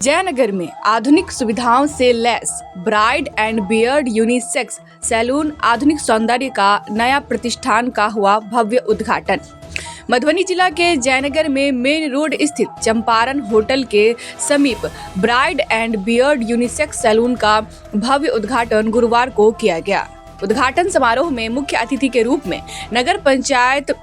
जयनगर में आधुनिक सुविधाओं से लैस bride and beard unisex salon आधुनिक सौंदर्य का नया प्रतिष्ठान का हुआ भव्य उद्घाटन। मधुबनी जिला के जयनगर में मेन रोड स्थित चंपारण होटल के समीप bride and beard unisex salon का भव्य उद्घाटन गुरुवार को किया गया। उद्घाटन समारोह में मुख्य अतिथि के रूप में नगर पंचायत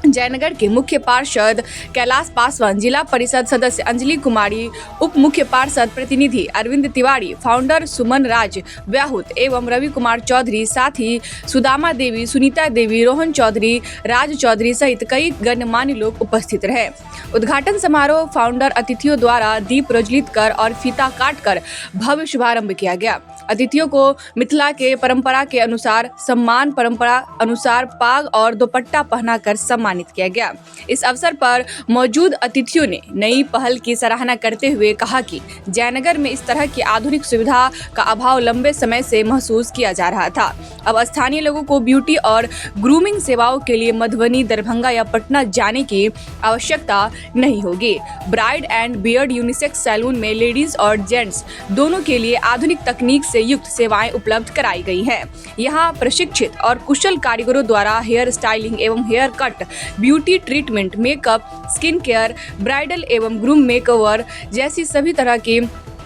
जयनगर के मुख्य पार्षद कैलाश पासवान, जिला परिषद सदस्य अंजलि कुमारी, उप मुख्य पार्षद प्रतिनिधि अरविंद तिवारी, फाउंडर सुमन राज व्याहुत एवं रवि कुमार चौधरी, साथ ही सुदामा देवी, सुनीता देवी, रोहन चौधरी, राज चौधरी सहित कई गणमान्य लोग उपस्थित रहे। उद्घाटन समारोह फाउंडर अतिथियों द्वारा दीप प्रज्वलित कर और फीता काट कर भव्य शुभारंभ किया गया। अतिथियों को मिथिला के परंपरा के अनुसार सम्मान परंपरा अनुसार पाग और दुपट्टा पहनाकर सम्मानित किया गया। इस अवसर पर मौजूद अतिथियों ने नई पहल की सराहना करते हुए कहा कि जयनगर में इस तरह की आधुनिक सुविधा का अभाव लंबे समय से महसूस किया जा रहा था। अब स्थानीय लोगों को ब्यूटी और ग्रूमिंग सेवाओं के लिए मधुबनी, दरभंगा या पटना जाने की आवश्यकता नहीं होगी। Bride and beard unisex salon में लेडीज और जेंट्स दोनों के लिए आधुनिक तकनीक से युक्त सेवाएं उपलब्ध कराई गई हैं। यहाँ प्रशिक्षित और कुशल कारीगरों द्वारा हेयर स्टाइलिंग एवं hair cut, beauty treatment, makeup, skin care, bridal एवं ग्रूम मेकओवर जैसी सभी तरह की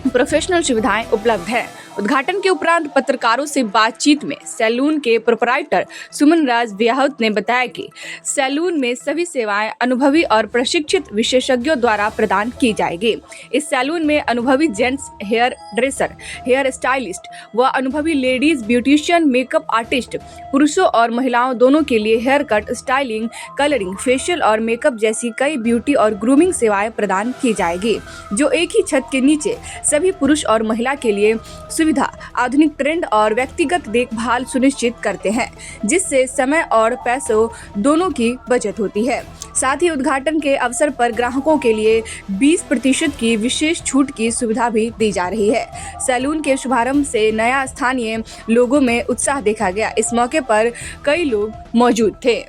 प्रोफेशनल सुविधाएं उपलब्ध हैं। उद्घाटन के उपरांत पत्रकारों से बातचीत में सैलून के प्रोपराइटर सुमन राज व्याहुत ने बताया कि सैलून में सभी सेवाएं अनुभवी और प्रशिक्षित विशेषज्ञों द्वारा प्रदान की जाएगी। इस सैलून में अनुभवी gents hair dresser, hair stylist व अनुभवी लेडीज ब्यूटिशियन, मेकअप आर्टिस्ट, पुरुषों और महिलाओं दोनों के लिए hair cut, styling, colouring, facial और मेकअप जैसी कई ब्यूटी और ग्रूमिंग सेवाएं प्रदान की जाएगी, जो एक ही छत के नीचे सभी पुरुष और महिला के लिए सुविधा, आधुनिक ट्रेंड और व्यक्तिगत देखभाल सुनिश्चित करते हैं, जिससे समय और पैसों दोनों की बचत होती है। साथ ही उद्घाटन के अवसर पर ग्राहकों के लिए 20% की विशेष छूट की सुविधा भी दी जा रही है। सैलून के शुभारंभ से नया स्थानीय लोगों में उत्साह देखा गया। इस मौके पर कई लोग मौजूद थे।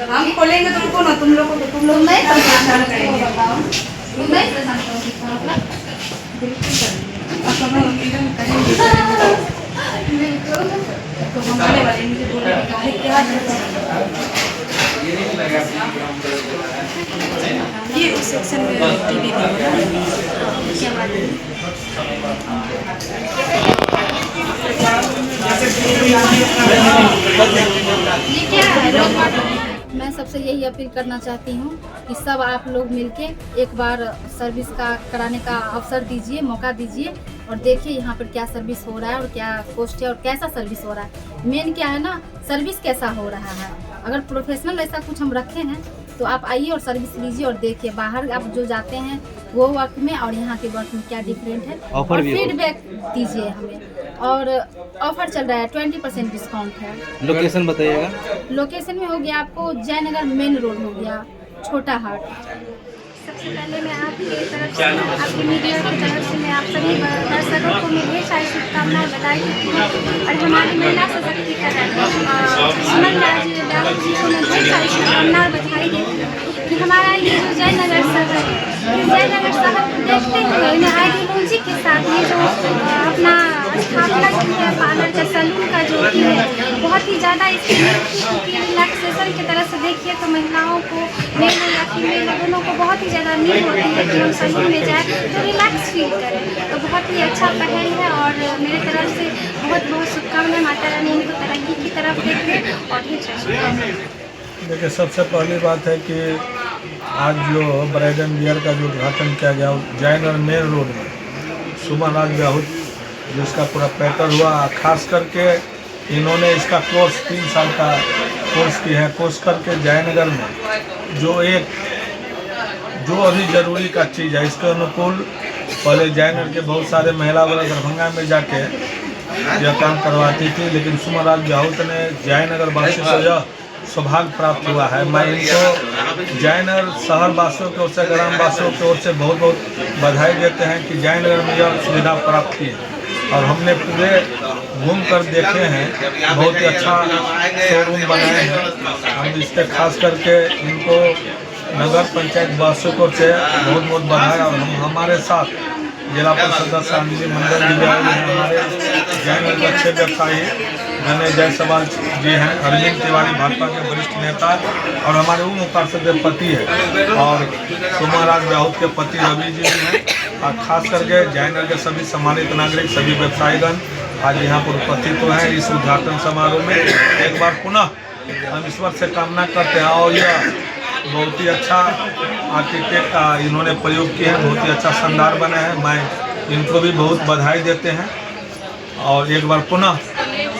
हम खोलेंगे तुमको ना, तुम लोग नहीं परेशान करेंगे। ये उस सेक्शन में टीवी क्या बात है? ये क्या है? मैं सबसे यही अपील करना चाहती हूँ कि सब आप लोग मिलके एक बार सर्विस का कराने का अवसर दीजिए, मौका दीजिए और देखिए यहाँ पर क्या सर्विस हो रहा है और क्या कॉस्ट है और कैसा सर्विस हो रहा है। मेन क्या है ना, सर्विस कैसा हो रहा है। अगर प्रोफेशनल ऐसा कुछ हम रखे हैं तो आप आइए और सर्विस लीजिए और देखिए बाहर आप जो जाते हैं वो वर्क में और यहाँ के वर्क में क्या डिफरेंट है, और फीडबैक दीजिए हमें। और ऑफर चल रहा है, 20% डिस्काउंट है। लोकेशन बताइएगा। लोकेशन में हो गया आपको जयनगर मेन रोड हो गया, छोटा हाट। सबसे पहले मैं आपकी तरफ से, आपकी मीडिया की तरफ से मैं आप सभी दर्शकों को मैं ढेर सारी शुभकामनाएं बधाई देती हूँ और हमारी महिला सशक्तिकरण सुमन राज व्याहुत जी को मैं ढेर सारी शुभकामनाएं बधाई देती हूँ कि हमारा ये जो जयनगर शहर है, जयनगर शहर को देखते हुए आइडियोलॉजी के साथ ये जो अपना स्थापना की है पार्लर का, सैलून का जो की है, बहुत ही ज़्यादा इसकी रिलैक्सेशन की तरह से देखिए तो महिलाओं को, मेल या फीमेल दोनों को बहुत ही ज़्यादा नीड होती है कि हम सैलून में जाए तो रिलैक्स फील करें। तो बहुत ही अच्छा पहल है और मेरे तरफ से बहुत बहुत शुभकामनाएं। माता रानी इनको तरक्की की तरफ देखें और ढेर सारी शुभकामनाएं। देखिए, सबसे पहली बात है कि आज जो ब्राइड एंड बियर का जो उद्घाटन किया गया जयनगर मेन रोड में, सुमन राज व्याहुत जिसका पूरा पैटर हुआ, खास करके इन्होंने इसका कोर्स 3 साल का कोर्स किया है। कोर्स करके जयनगर में जो अभी ज़रूरी का चीज़ है इसके अनुकूल पहले जयनगर के बहुत सारे महिला वाला दरभंगा में जाके यह काम करवाती थी, लेकिन सुमन राज व्याहुत ने जयनगर वासी से यह सौभाग्य प्राप्त हुआ है। मैं इनको जयनगर शहर वासियों की ओर से, ग्राम वासियों की ओर से बहुत बहुत बधाई देते हैं कि जयनगर में यह सुविधा प्राप्त की है। और हमने पूरे घूम कर देखे हैं, बहुत ही अच्छा शोरूम बनाए हैं। हम इस पर खास करके इनको नगर पंचायत वासियों से बहुत बहुत बधाई। और हमारे साथ जिला परिषद सदस्य मंडल भी आए हैं, हमारे जयनगर के अच्छे व्यवसायी गणेश जायसवाल जी हैं, अरविंद तिवारी भाजपा के वरिष्ठ नेता, और हमारे उप पार्षद के पति है और सुमा राज ब्याहुत के पति रवि जी भी हैं। और खास करके जयनगर के सभी सम्मानित नागरिक, सभी व्यवसायीगण आज यहाँ पर उपस्थित हुए हैं इस उद्घाटन समारोह में। एक बार पुनः हम ईश्वर से कामना करते हैं, और यह बहुत ही अच्छा आर्किटेक्ट का इन्होंने प्रयोग किया है, बहुत ही अच्छा शानदार बना है। मैं इनको भी बहुत बधाई देते हैं, और एक बार पुनः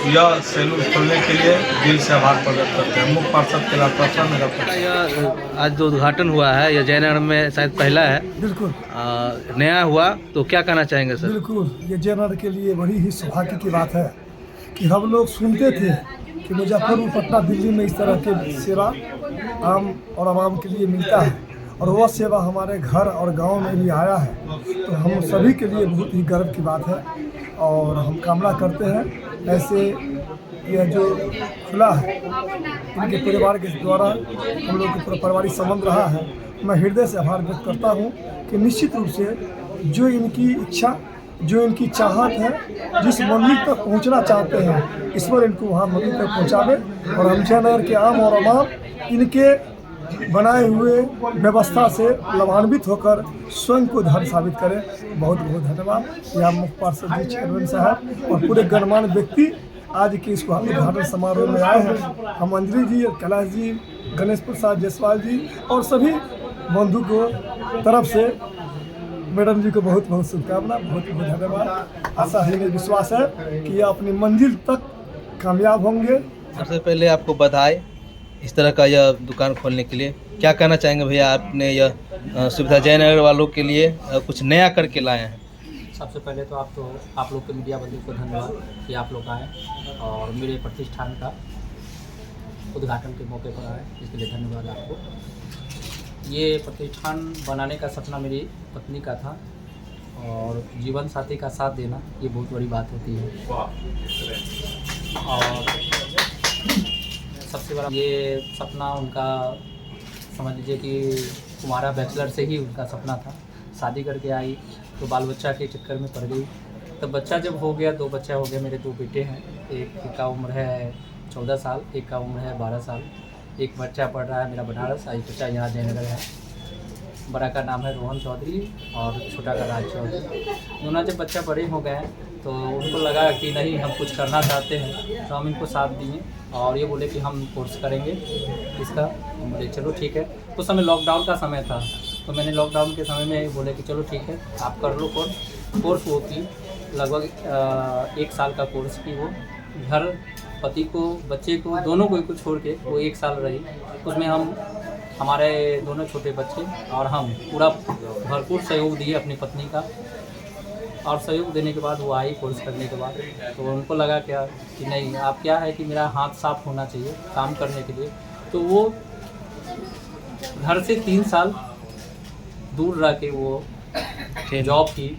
यह सैलून खोलने के लिए दिल से आभार प्रकट करते हैं। मुख्य पार्षद के लाभ मेरा आज जो उद्घाटन हुआ है यह जयनगर में शायद पहला है, बिल्कुल नया हुआ, तो क्या कहना चाहेंगे सर? बिल्कुल, ये जयनगर के लिए बड़ी ही सौभाग्य की बात है कि हम लोग सुनते थे कि मुजफ्फरपुर, पटना, दिल्ली में इस तरह की सेवा आम और आवाम के लिए मिलता है, और वह सेवा हमारे घर और गांव में भी आया है, तो हम सभी के लिए बहुत ही गर्व की बात है। और हम कामना करते हैं ऐसे यह जो खुला है इनके परिवार के द्वारा हम लोग के पारिवारिक संबंध रहा है। मैं हृदय से आभार व्यक्त करता हूँ कि निश्चित रूप से जो इनकी इच्छा, जो इनकी चाहत है, जिस मंजिल तक पहुंचना चाहते हैं, ईश्वर इनको वहाँ मंजिल तक पहुंचावे, और हम जयनगर के आम और आवाम इनके बनाए हुए व्यवस्था से लाभान्वित होकर स्वयं को धर्म साबित करें। बहुत बहुत धन्यवाद। यहाँ मुख्य पार्षद जी, चेयरमैन साहब और पूरे गणमान्य व्यक्ति आज के इस उद्घाटन समारोह में आए हैं। हम अंजलि जी, कैलाश जी, गणेश प्रसाद जायसवाल जी और सभी बंधु को तरफ से मैडम जी को बहुत बहुत शुभकामना, बहुत बहुत धन्यवाद। आशा है, विश्वास है कि ये अपनी मंजिल तक कामयाब होंगे। सबसे पहले आपको बधाई इस तरह का यह दुकान खोलने के लिए। क्या कहना चाहेंगे भैया, आपने यह सुविधा जयनगर वालों के लिए कुछ नया करके लाए हैं? सबसे पहले तो आप लोग के मीडिया बंधु को धन्यवाद कि आप लोग आए और मेरे प्रतिष्ठान का उद्घाटन के मौके पर आए, इसके लिए धन्यवाद आपको। ये प्रतिष्ठान बनाने का सपना मेरी पत्नी का था, और जीवन साथी का साथ देना ये बहुत बड़ी बात होती है। और सबसे बड़ा ये सपना उनका, समझ लीजिए कि हमारा बैचलर से ही उनका सपना था। शादी करके आई तो बाल बच्चा के चक्कर में पड़ गई। तब बच्चा जब हो गया, 2 बच्चे हो गए। मेरे 2 बेटे हैं, एक का उम्र है 14 साल, एक का उम्र है 12 साल। एक बच्चा पढ़ रहा है मेरा बनारस, एक बच्चा यहाँ जयनगर है। बड़ा का नाम है रोहन चौधरी और छोटा का राज चौधरी। दोनों जब बच्चा बड़े हो गए तो उनको लगा कि नहीं, हम कुछ करना चाहते हैं, तो हम इनको साथ दिए और ये बोले कि हम कोर्स करेंगे इसका। हम बोले चलो ठीक है। उस समय लॉकडाउन का समय था, तो मैंने लॉकडाउन के समय में बोले कि चलो ठीक है, आप कर लो कोर्स वो की। लगभग 1 साल का कोर्स की। वो घर, पति को, बच्चे को, दोनों को छोड़ के वो 1 साल रही। उसमें हम, हमारे दोनों छोटे बच्चे और हम पूरा भरपूर सहयोग दिए अपनी पत्नी का। और सहयोग देने के बाद वो आई कोर्स करने के बाद, तो उनको लगा क्या कि नहीं, आप क्या है कि मेरा हाथ साफ होना चाहिए काम करने के लिए। तो वो घर से 3 साल दूर रह के वो जॉब की।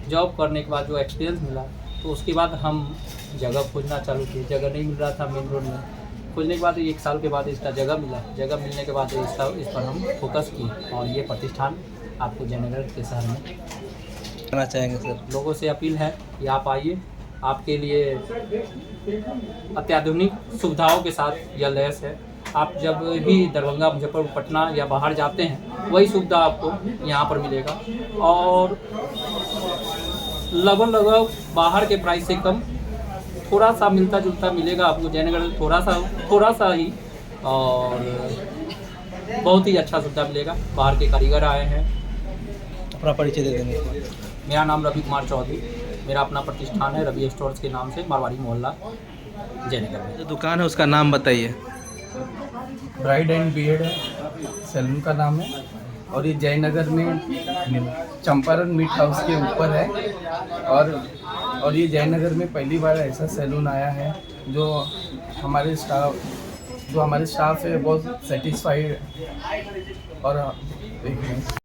जॉब करने के बाद जो एक्सपीरियंस मिला, तो उसके बाद हम जगह खोजना चालू किए। जगह नहीं मिल रहा था मेन रोड में। खोजने के बाद 1 साल के बाद इसका जगह मिला। जगह मिलने के बाद इस पर हम फोकस किए, और ये प्रतिष्ठान आपको जयनगर के शहर में कहना चाहेंगे सर? लोगों से अपील है कि आप आइए, आपके लिए अत्याधुनिक सुविधाओं के साथ यह लैस है। आप जब भी दरभंगा, मुजफ्फरपुर, पटना या बाहर जाते हैं, वही सुविधा आपको यहाँ पर मिलेगा। और लगभग बाहर के प्राइस से कम, थोड़ा सा मिलता जुलता मिलेगा आपको जयनगर में, थोड़ा सा ही, और बहुत ही अच्छा सुविधा मिलेगा। बाहर के कारीगर आए हैं। अपना परिचय दे देंगे? मेरा नाम रवि कुमार चौधरी, मेरा अपना प्रतिष्ठान है रवि स्टोर्स के नाम से, मारवाड़ी मोहल्ला, जयनगर में। जो दुकान है उसका नाम बताइए। ब्राइड एंड बियर्ड सैलून का नाम है, और ये जयनगर में चंपारण मीट हाउस के ऊपर है। और ये जयनगर में पहली बार ऐसा सैलून आया है जो हमारे स्टाफ है बहुत सेटिस्फाइड। और